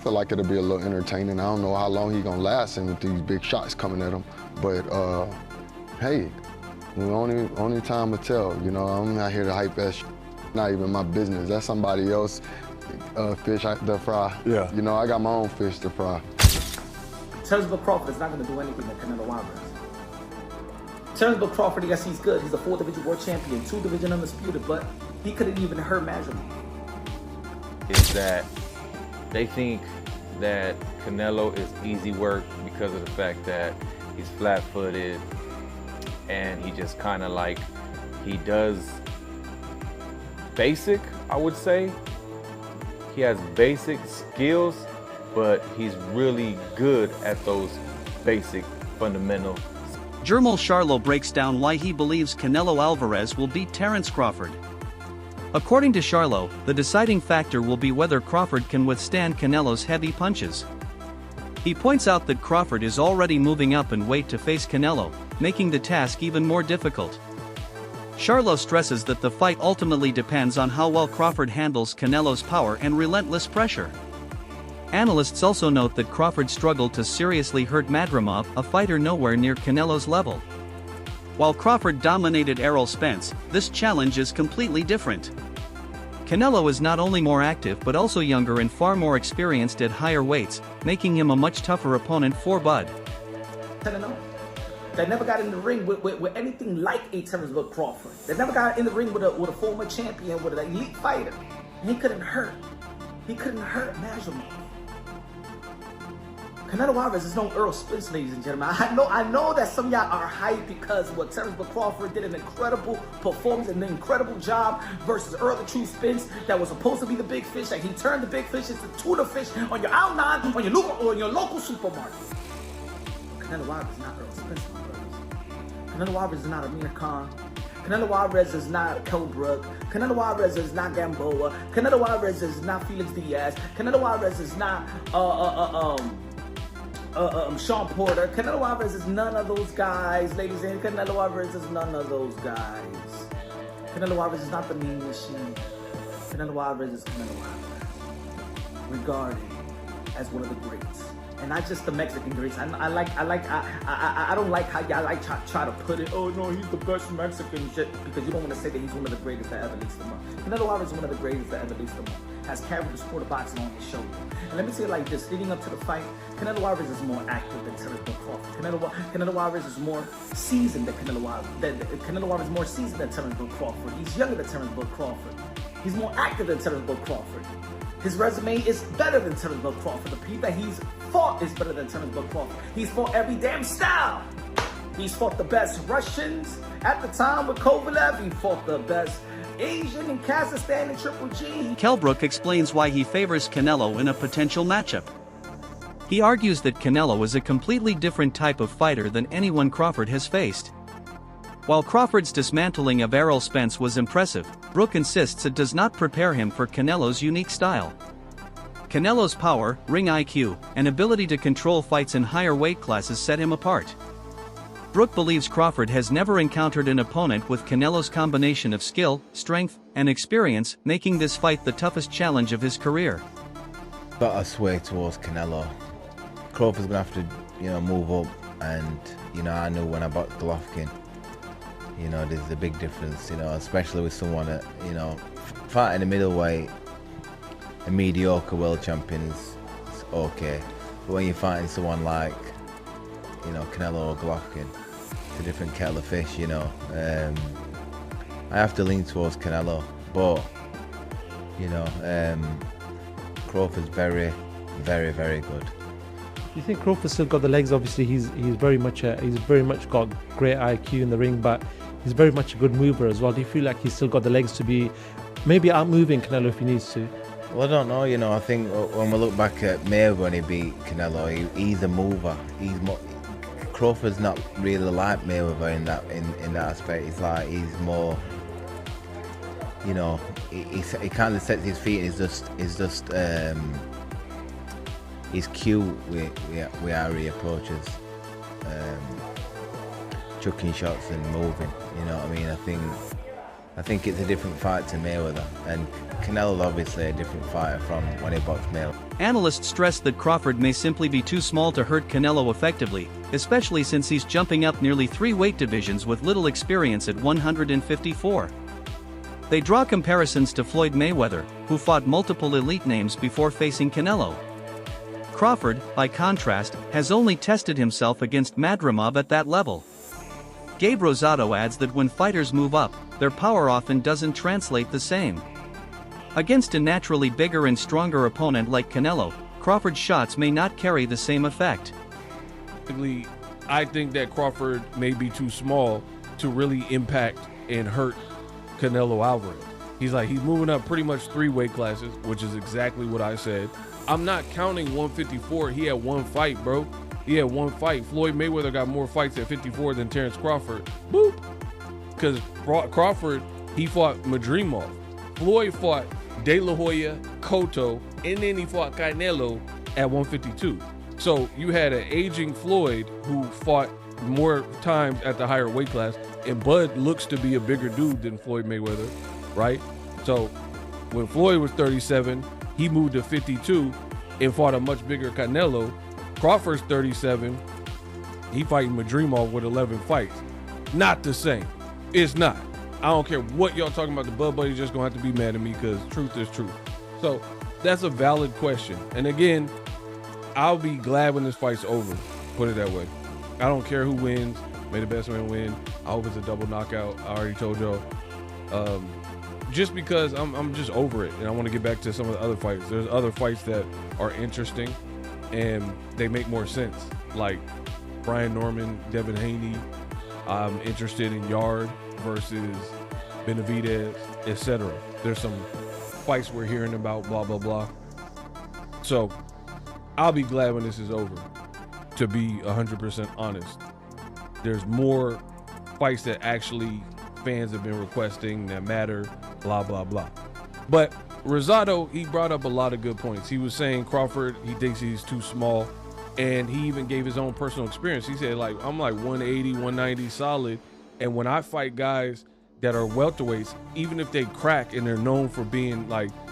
feel like it'll be a little entertaining. I don't know how long he's gonna last and with these big shots coming at him. But hey, only time will tell. You know, I'm not here to hype that shit. Not even my business. That's somebody else fish to fry. Yeah. You know, I got my own fish to fry. Terence Crawford is not going to do anything with Canelo Alvarez. Terence Crawford, yes, he's good. He's a 4-division world champion, 2-division undisputed, but he couldn't even hurt Masvidal. Is that they think that Canelo is easy work because of the fact that he's flat-footed and he just kind of like, he does basic, I would say. He has basic skills, but he's really good at those basic fundamental. Jermell Charlo breaks down why he believes Canelo Alvarez will beat Terence Crawford. According to Charlo, the deciding factor will be whether Crawford can withstand Canelo's heavy punches. He points out that Crawford is already moving up in weight to face Canelo, making the task even more difficult. Charlo stresses that the fight ultimately depends on how well Crawford handles Canelo's power and relentless pressure. Analysts also note that Crawford struggled to seriously hurt Madrimov, a fighter nowhere near Canelo's level. While Crawford dominated Errol Spence, this challenge is completely different. Canelo is not only more active but also younger and far more experienced at higher weights, making him a much tougher opponent for Bud. They never got in the ring with anything like a Terence Crawford. They never got in the ring with a former champion, with an elite fighter. And he couldn't hurt. He couldn't hurt Masvidal. Canelo Alvarez is no Errol Spence, ladies and gentlemen. I know that some of y'all are hyped because what Terence Crawford did an incredible performance and an incredible job versus Errol the True Spence that was supposed to be the big fish. Like he turned the big fish into tuna fish on your outline, on your local supermarket. Canelo Alvarez is not Errol Spence, my brothers. Canelo Alvarez is not Amir Khan. Canelo Alvarez is not Cobra. Canelo Alvarez is not Gamboa. Canelo Alvarez is not Felix Diaz. Canelo Alvarez is not Sean Porter. Canelo Alvarez is none of those guys, ladies and gentlemen. Canelo Alvarez is none of those guys. Canelo Alvarez is not the mean machine. Canelo Alvarez is Canelo Alvarez, regarded as one of the greats, and not just the Mexican greats. I don't like how y'all like try to put it. Oh no, he's the best Mexican, because you don't want to say that he's one of the greatest that ever laced them up. Canelo Alvarez is one of the greatest that ever laced them up. Has carried the sport of boxing on his shoulder. And let me say it like this, leading up to the fight, Canelo Alvarez is more active than Terence Crawford. Canelo Alvarez is more seasoned than Canelo Alvarez. Canelo Alvarez is more seasoned than Terence Crawford. He's younger than Terence Crawford. He's more active than Terence Crawford. His resume is better than Terence Crawford. The people that he's fought is better than Terence Crawford. He's fought every damn style. He's fought the best Russians at the time with Kovalev. He fought the best Asian in Kazakhstan and Triple G. Kell Brook explains why he favors Canelo in a potential matchup. He argues that Canelo is a completely different type of fighter than anyone Crawford has faced. While Crawford's dismantling of Errol Spence was impressive, Brook insists it does not prepare him for Canelo's unique style. Canelo's power, ring IQ, and ability to control fights in higher weight classes set him apart. Brook believes Crawford has never encountered an opponent with Canelo's combination of skill, strength, and experience, making this fight the toughest challenge of his career. Got to sway towards Canelo. Crawford's gonna have to, move up, and I knew when I bought Golovkin, there's a big difference, especially with someone that, fighting a middleweight, a mediocre world champion is okay, but when you're fighting someone like, Canelo or Golovkin, it's a different kettle of fish, I have to lean towards Canelo, but, Crawford's very, very, very good. You think Crawford's still got the legs? Obviously, he's very much got great IQ in the ring, but he's very much a good mover as well. Do you feel like he's still got the legs to be maybe out-moving Canelo if he needs to? Well, I don't know. I think when we look back at Mayweather when he beat Canelo, he's a mover. Crawford's not really like Mayweather in that aspect. He's more, he kind of sets his feet. And he's cute with how he approaches chucking shots and moving. You know what I mean? I think I think it's a different fight to Mayweather, and Canelo's obviously a different fighter from when he boxed Mayweather. Analysts stress that Crawford may simply be too small to hurt Canelo effectively, especially since he's jumping up nearly 3 weight divisions with little experience at 154. They draw comparisons to Floyd Mayweather, who fought multiple elite names before facing Canelo. Crawford, by contrast, has only tested himself against Madrimov at that level. Gabe Rosado adds that when fighters move up, their power often doesn't translate the same. Against a naturally bigger and stronger opponent like Canelo, Crawford's shots may not carry the same effect. I think that Crawford may be too small to really impact and hurt Canelo Alvarez. He's moving up pretty much 3 weight classes, which is exactly what I said. I'm not counting 154. He had 1 fight, bro. He had 1 fight. Floyd Mayweather got more fights at 54 than Terence Crawford. Boop. Because Crawford, he fought Madrimov. Floyd fought De La Hoya, Cotto, and then he fought Canelo at 152. So you had an aging Floyd who fought more times at the higher weight class, and Bud looks to be a bigger dude than Floyd Mayweather, right? So when Floyd was 37, he moved to 52 and fought a much bigger Canelo. Crawford's 37, he fighting Madrimov with 11 fights. Not the same. It's not. I don't care what y'all talking about. The Bud Buddy's just gonna have to be mad at me because truth is truth. So that's a valid question. And again, I'll be glad when this fight's over. Put it that way. I don't care who wins. May the best man win. I hope it's a double knockout. I already told y'all. Just because I'm just over it, and I want to get back to some of the other fights. There's other fights that are interesting, and they make more sense. Like Brian Norman, Devin Haney. I'm interested in Yard versus Benavidez, etc. There's some fights we're hearing about, blah, blah, blah. So I'll be glad when this is over, to be 100% honest. There's more fights that actually fans have been requesting that matter, blah, blah, blah. But Rosado, he brought up a lot of good points. He was saying Crawford, he thinks he's too small, and he even gave his own personal experience. He said, I'm 180, 190 solid, and when I fight guys that are welterweights, even if they crack and they're known for being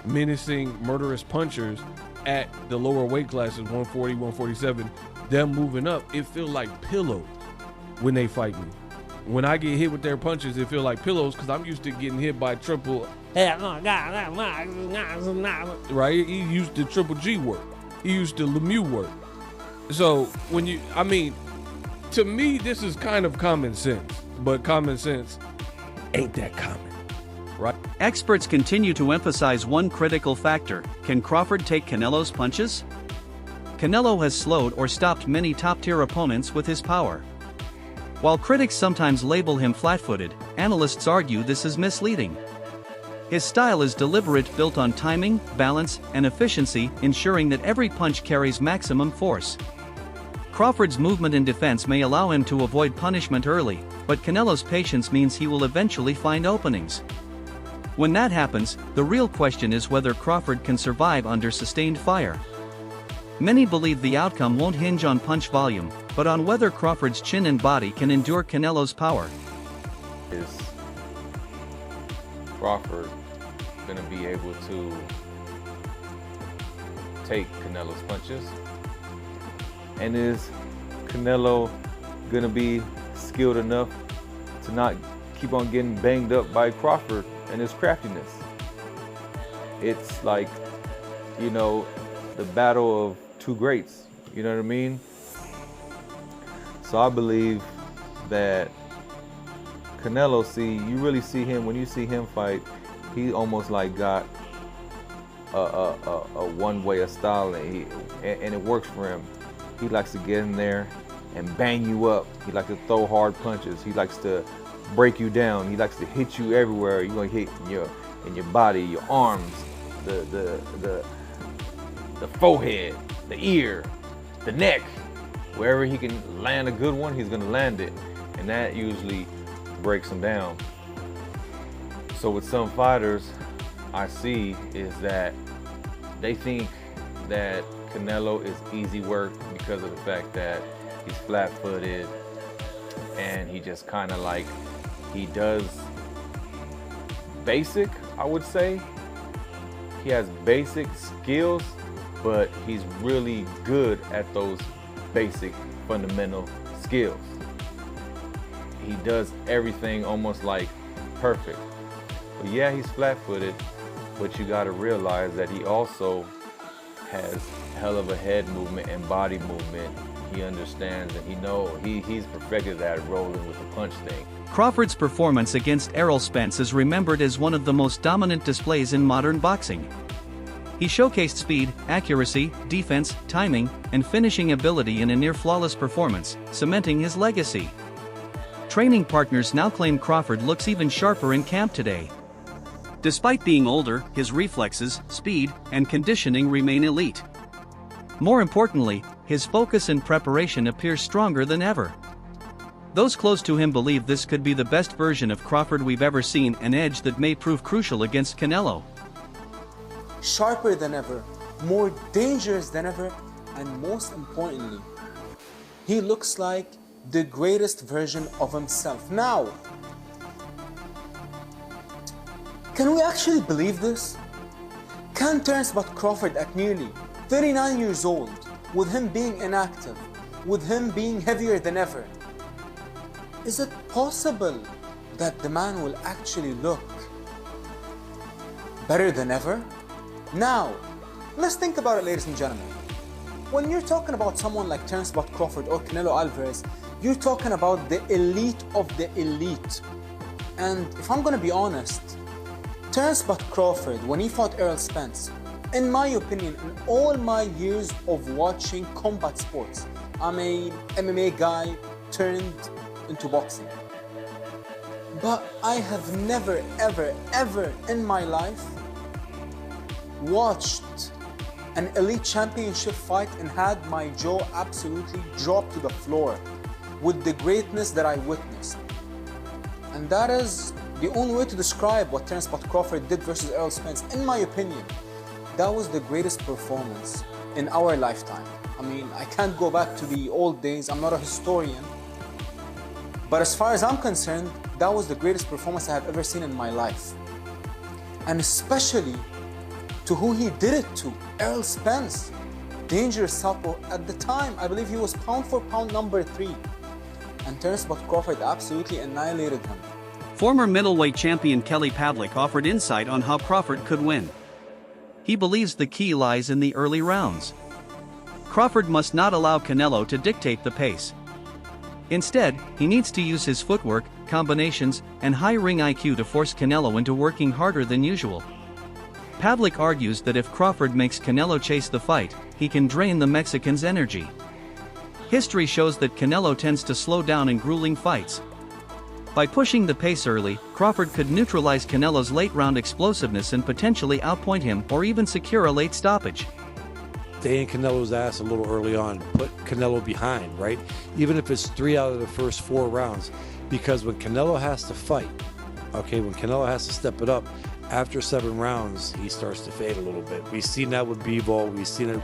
menacing, murderous punchers at the lower weight classes, 140, 147, them moving up, it feels like pillows when they fight me. When I get hit with their punches, it feels like pillows because I'm used to getting hit by triple. Right? He used to Triple G work. He used to Lemieux work. So to me, this is kind of common sense, but common sense ain't that common, right? Experts continue to emphasize one critical factor: can Crawford take Canelo's punches? Canelo has slowed or stopped many top-tier opponents with his power. While critics sometimes label him flat-footed, analysts argue this is misleading. His style is deliberate, built on timing, balance, and efficiency, ensuring that every punch carries maximum force. Crawford's movement and defense may allow him to avoid punishment early, but Canelo's patience means he will eventually find openings. When that happens, the real question is whether Crawford can survive under sustained fire. Many believe the outcome won't hinge on punch volume, but on whether Crawford's chin and body can endure Canelo's power. Is Crawford going to be able to take Canelo's punches? And is Canelo going to be skilled enough to not keep on getting banged up by Crawford and his craftiness? It's the battle of two greats, you know what I mean? So I believe that Canelo, you really see him, when you see him fight, he almost got a one-way of style, and it works for him. He likes to get in there and bang you up. He likes to throw hard punches. He likes to break you down. He likes to hit you everywhere. You're gonna hit in your body, your arms, the forehead, the ear, the neck. Wherever he can land a good one, he's gonna land it. And that usually breaks him down. So with some fighters, I see is that they think that Canelo is easy work because of the fact that he's flat-footed and he just kind of he does basic, I would say. He has basic skills, but he's really good at those basic fundamental skills. He does everything almost like perfect. But yeah, he's flat-footed, but you got to realize that he also has hell of a head movement and body movement. He understands and he's perfected at rolling with the punch thing. Crawford's performance against Errol Spence is remembered as one of the most dominant displays in modern boxing. He showcased speed, accuracy, defense, timing, and finishing ability in a near-flawless performance, cementing his legacy. Training partners now claim Crawford looks even sharper in camp today. Despite being older, his reflexes, speed, and conditioning remain elite. More importantly, his focus and preparation appears stronger than ever. Those close to him believe this could be the best version of Crawford we've ever seen, an edge that may prove crucial against Canelo. Sharper than ever, more dangerous than ever, and most importantly, he looks like the greatest version of himself. Now, can we actually believe this? Can Terence Crawford at nearly 39 years old, with him being inactive, with him being heavier than ever, is it possible that the man will actually look better than ever? Now, let's think about it, ladies and gentlemen. When you're talking about someone like Terence Crawford or Canelo Alvarez, you're talking about the elite of the elite. And if I'm gonna be honest, Terence Crawford, when he fought Errol Spence, in my opinion, in all my years of watching combat sports, I'm a MMA guy turned into boxing. But I have never, ever in my life watched an elite championship fight and had my jaw absolutely drop to the floor with the greatness that I witnessed. And that is the only way to describe what Terence Crawford did versus Errol Spence. In my opinion, that was the greatest performance in our lifetime. I mean, I can't go back to the old days, I'm not a historian. But as far as I'm concerned, that was the greatest performance I have ever seen in my life. And especially to who he did it to, Errol Spence. Dangerous southpaw at the time. I believe he was pound for pound number 3. And Terence Crawford absolutely annihilated him. Former middleweight champion Kelly Pavlik offered insight on how Crawford could win. He believes the key lies in the early rounds. Crawford must not allow Canelo to dictate the pace. Instead, he needs to use his footwork, combinations, and high ring IQ to force Canelo into working harder than usual. Pavlik argues that if Crawford makes Canelo chase the fight, he can drain the Mexican's energy. History shows that Canelo tends to slow down in grueling fights. By pushing the pace early, Crawford could neutralize Canelo's late-round explosiveness and potentially outpoint him or even secure a late stoppage. Stay in Canelo's ass a little early on, put Canelo behind, right? Even if it's 3 out of the first 4 rounds. Because when Canelo has to fight, okay, when Canelo has to step it up, after 7 rounds, he starts to fade a little bit. We've seen that with Bivol, we've seen it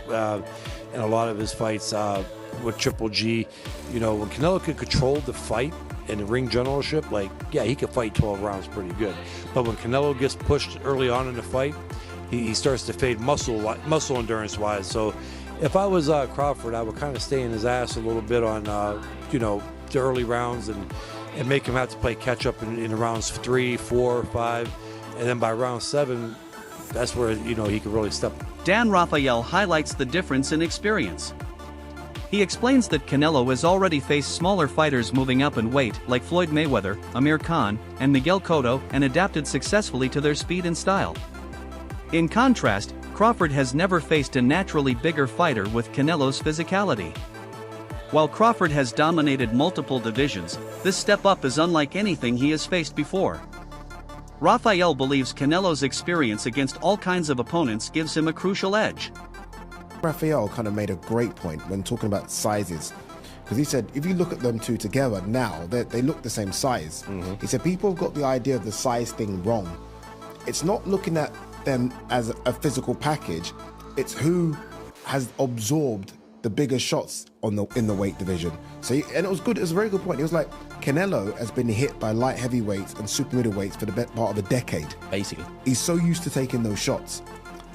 in a lot of his fights with Triple G. You know, when Canelo could control the fight and the ring generalship, like, yeah, he could fight 12 rounds pretty good. But when Canelo gets pushed early on in the fight, he starts to fade muscle endurance-wise. So if I was Crawford, I would kind of stay in his ass a little bit on, you know, the early rounds and make him have to play catch-up in rounds 3, 4, 5. And then by round 7, that's where, you know, he could really step. Dan Rafael highlights the difference in experience. He explains that Canelo has already faced smaller fighters moving up in weight like Floyd Mayweather, Amir Khan, and Miguel Cotto, and adapted successfully to their speed and style. In contrast, Crawford has never faced a naturally bigger fighter with Canelo's physicality. While Crawford has dominated multiple divisions, this step up is unlike anything he has faced before. Rafael believes Canelo's experience against all kinds of opponents gives him a crucial edge. Rafael kind of made a great point when talking about sizes, because he said if you look at them two together now, they look the same size. He said people have got the idea of the size thing wrong. It's not looking at them as a physical package, it's who has absorbed the bigger shots in the weight division. So and it was good. It was a very good point. It was like Canelo has been hit by light heavyweights and super middleweights for the best part of a decade. Basically, he's so used to taking those shots,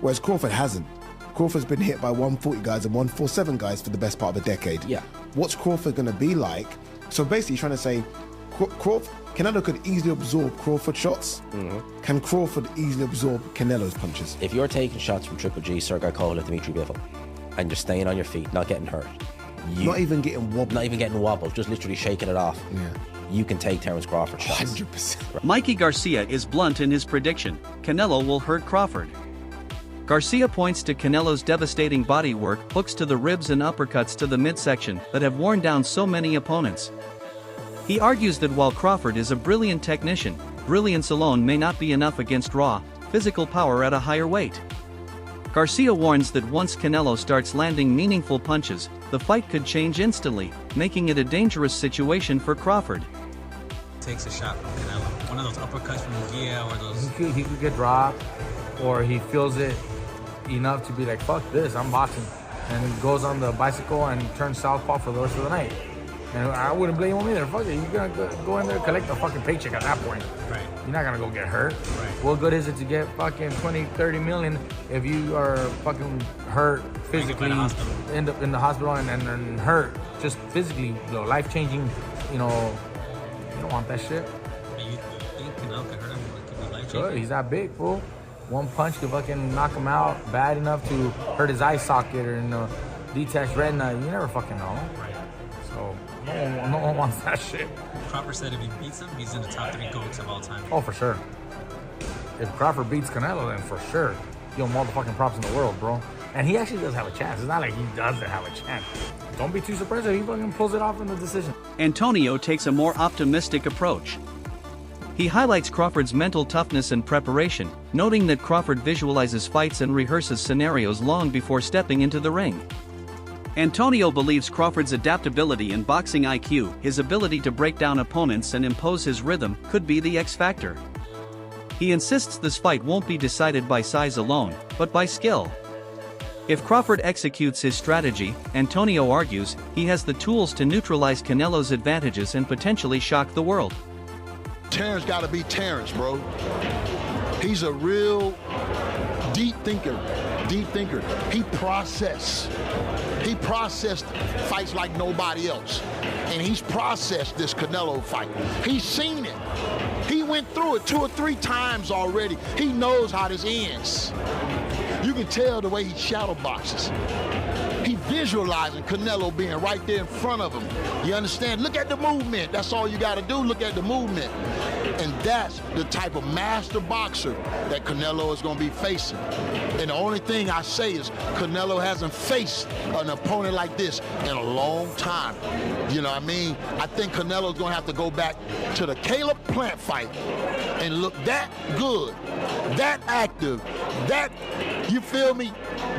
whereas Crawford hasn't. Crawford's been hit by 140 guys and 147 guys for the best part of a decade. Yeah. What's Crawford going to be like? So basically, trying to say, Canelo could easily absorb Crawford shots. Mm-hmm. Can Crawford easily absorb Canelo's punches? If you're taking shots from Triple G, Sergey Kovalev, Dimitri Bivol, and you're staying on your feet, not getting hurt, not even getting wobbled, just literally shaking it off, you can take Terence Crawford shots. 100%. Mikey Garcia is blunt in his prediction: Canelo will hurt Crawford. Garcia points to Canelo's devastating body work, hooks to the ribs and uppercuts to the midsection that have worn down so many opponents. He argues that while Crawford is a brilliant technician, brilliance alone may not be enough against raw, physical power at a higher weight. Garcia warns that once Canelo starts landing meaningful punches, the fight could change instantly, making it a dangerous situation for Crawford. Takes a shot from Canelo. One of those uppercuts from Gia or those... He could get dropped, or he feels it enough to be like, fuck this, I'm boxing. And he goes on the bicycle and turns southpaw for the rest of the night. And I wouldn't blame him either. Fuck it, you're gonna go in there and collect a fucking paycheck at that point. Right. You're not gonna go get hurt. Right. What good is it to get fucking 20, 30 million if you are fucking hurt physically, end up in the hospital and hurt just physically, life-changing, you don't want that shit. And you think Canelo could hurt him? Could be life-changing? Sure, he's that big, fool. One punch could fucking knock him out bad enough to hurt his eye socket or detached retina. You never fucking know. Right. So no one wants that shit. Crawford said if he beats him, he's in the top 3 GOATs of all time. Oh, for sure. If Crawford beats Canelo, then for sure, give him all the fucking props in the world, bro. And he actually does have a chance. It's not like he doesn't have a chance. Don't be too surprised if he fucking pulls it off in the decision. Antonio takes a more optimistic approach. He highlights Crawford's mental toughness and preparation, noting that Crawford visualizes fights and rehearses scenarios long before stepping into the ring. Antonio believes Crawford's adaptability and boxing IQ, his ability to break down opponents and impose his rhythm, could be the X factor. He insists this fight won't be decided by size alone, but by skill. If Crawford executes his strategy, Antonio argues, he has the tools to neutralize Canelo's advantages and potentially shock the world. Terence gotta be Terence, bro. He's a real deep thinker. He processed fights like nobody else. And he's processed this Canelo fight. He's seen it. He went through it 2 or 3 times already. He knows how this ends. You can tell the way he shadow boxes. He visualizing Canelo being right there in front of him. You understand? Look at the movement. That's all you got to do. Look at the movement. And that's the type of master boxer that Canelo is going to be facing. And the only thing I say is Canelo hasn't faced an opponent like this in a long time. You know what I mean? I think Canelo's going to have to go back to the Caleb Plant fight and look that good, that active, that, you feel me,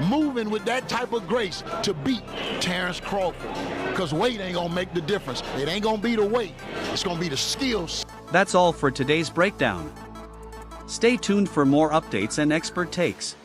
moving with that type of grace to beat Terence Crawford. Because weight ain't going to make the difference. It ain't going to be the weight. It's going to be the skills. That's all for today's breakdown. Stay tuned for more updates and expert takes.